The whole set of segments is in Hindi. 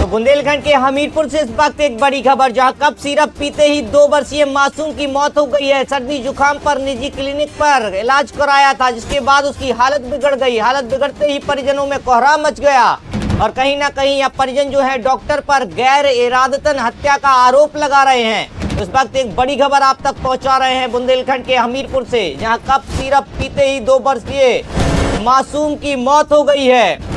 बुंदेलखंड के हमीरपुर से इस वक्त एक बड़ी खबर, जहां कप सिरप पीते ही 2 वर्षीय मासूम की मौत हो गई है। सर्दी जुकाम पर निजी क्लिनिक पर इलाज कराया था, जिसके बाद उसकी हालत बिगड़ गई। हालत बिगड़ते ही परिजनों में कोहराम मच गया और कहीं ना कहीं अब परिजन जो है डॉक्टर पर गैर इरादतन हत्या का आरोप लगा रहे हैं। इस वक्त एक बड़ी खबर आप तक पहुंचा रहे हैं बुंदेलखंड के हमीरपुर से, जहां कप सिरप पीते ही 2 वर्षीय मासूम की मौत हो गई है।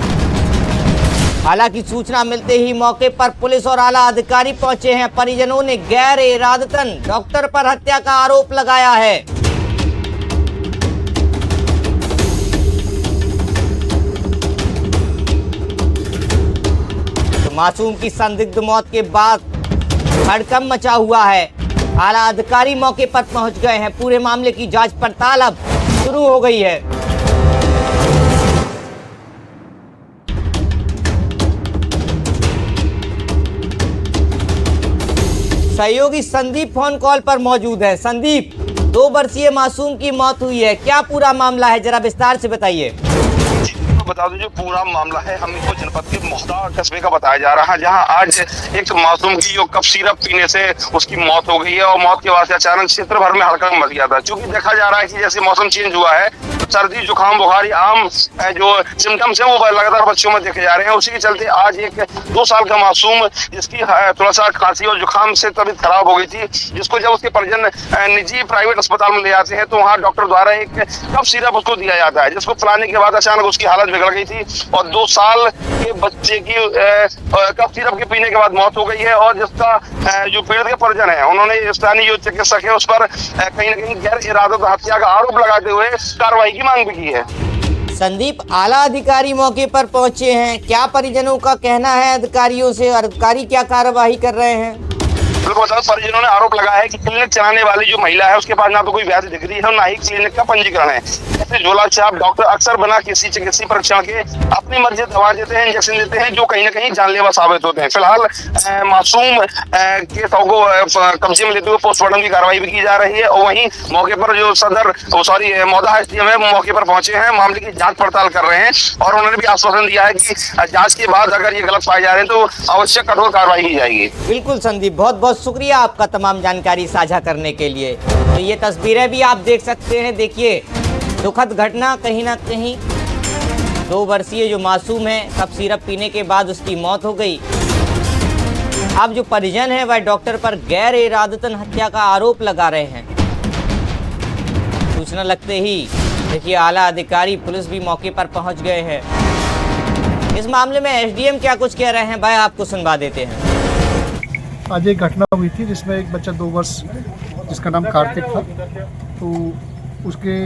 हालांकि सूचना मिलते ही मौके पर पुलिस और आला अधिकारी पहुंचे हैं। परिजनों ने गैर इरादतन डॉक्टर पर हत्या का आरोप लगाया है। तो मासूम की संदिग्ध मौत के बाद हड़कंप मचा हुआ है। आला अधिकारी मौके पर पहुंच गए हैं। पूरे मामले की जांच पड़ताल अब शुरू हो गई है। सहयोगी संदीप फोन कॉल पर मौजूद है। संदीप, 2 वर्षीय मासूम की मौत हुई है, क्या पूरा मामला है, जरा विस्तार से बताइए। बता दो, जो पूरा मामला है हमीरपुर जनपद के मोहदा कस्बे का बताया जा रहा है, जहां आज एक मासूम की जो कप सिरप पीने से उसकी मौत हो गई है और मौत के बाद से अचानक क्षेत्र भर में हड़कंप मच गया था। क्योंकि देखा जा रहा है कि जैसे मौसम चेंज हुआ है, सर्दी जुकाम बुखारी आम जो सिम्टम्स है वो लगातार बच्चों में देखे जा रहे हैं। उसी के चलते आज एक 2 साल का मासूम, जिसकी थोड़ा सा खांसी और जुकाम से तबीयत खराब हो गई थी, जिसको जब उसके परिजन निजी प्राइवेट अस्पताल में ले जाते हैं तो वहाँ डॉक्टर द्वारा एक कप सिरप उसको दिया जाता है, जिसको पिलाने के बाद अचानक उसकी हालत बिगड़ गई थी और 2 साल के बच्चे की कप सिरप के पीने के बाद मौत हो गई है। और जिसका जो पीड़ित के परिजन है, उन्होंने स्थानीय जो चिकित्सक है उस पर कहीं न कहीं गैर इरादत हत्या का आरोप लगाते हुए कार्रवाई की मांग भी की है। संदीप, आला अधिकारी मौके पर पहुंचे हैं, क्या परिजनों का कहना है अधिकारियों से, अधिकारी क्या कार्रवाई कर रहे हैं? बिल्कुल बता, परिजनों ने आरोप लगाया है कि क्लिनिक चलाने वाली जो महिला है उसके पास ना तो कोई वैध डिग्री है और ना ही क्लिनिक का पंजीकरण है। ऐसे झोला छाप डॉक्टर अक्सर बना किसी चिकित्सीय परीक्षण के अपनी मर्जी दवा देते हैं, इंजेक्शन देते हैं, जो कहीं ना कहीं जानलेवा साबित होते हैं। फिलहाल मासूम के शव को कब्जे में लेते हुए पोस्टमार्टम की कार्रवाई भी की जा रही है और वहीं मौके पर जो मोहदा एसडीएम है मौके पर पहुंचे हैं, मामले की जाँच पड़ताल कर रहे हैं और उन्होंने भी आश्वासन दिया है कि जाँच के बाद अगर ये गलत पाए जा रहे हैं तो आवश्यक कठोर कार्रवाई की जाएगी। बिल्कुल संदीप, बहुत बहुत शुक्रिया आपका तमाम जानकारी साझा करने के लिए। तो ये तस्वीरें भी आप देख सकते हैं। देखिए, दुखद घटना, कहीं ना कहीं 2 वर्षीय जो मासूम है, कप सिरप पीने के बाद उसकी मौत हो गई। अब जो परिजन है वह डॉक्टर पर गैर इरादतन हत्या का आरोप लगा रहे हैं। सूचना लगते ही देखिए आला अधिकारी पुलिस भी मौके पर पहुंच गए हैं। इस मामले में एसडीएम क्या कुछ कह रहे हैं, भाई आपको सुनवा देते हैं। आज एक घटना हुई थी जिसमें एक बच्चा 2 वर्ष, जिसका नाम कार्तिक था, तो उसके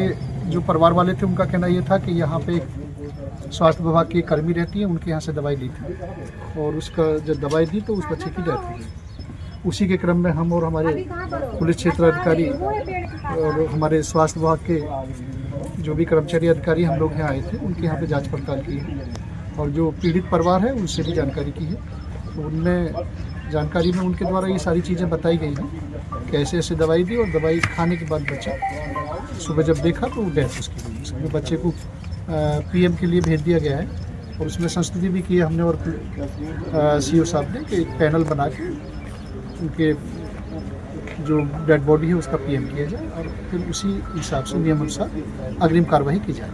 जो परिवार वाले थे उनका कहना ये था कि यहाँ पे एक स्वास्थ्य विभाग की कर्मी रहती है, उनके यहाँ से दवाई ली थी और उसका जब दवाई दी तो उस बच्चे की डेथ हो गई। उसी के क्रम में हम और हमारे पुलिस क्षेत्र अधिकारी और हमारे स्वास्थ्य विभाग के जो भी कर्मचारी अधिकारी हम लोग यहाँ आए थे, उनके यहाँ पे जाँच पड़ताल की है और जो पीड़ित परिवार है उनसे भी जानकारी की है। तो उनने जानकारी में उनके द्वारा ये सारी चीज़ें बताई गई हैं कि ऐसे ऐसे दवाई दी और दवाई खाने के बाद बच्चा सुबह जब देखा तो डेथ उसकी हुई। उसमें बच्चे को पीएम के लिए भेज दिया गया है और उसमें संस्तुति भी की है हमने और सीओ साहब ने कि एक पैनल बना के उनके जो डेड बॉडी है उसका पीएम किया जाए और फिर उसी हिसाब से नियमानुसार अग्रिम कार्रवाई की जाए।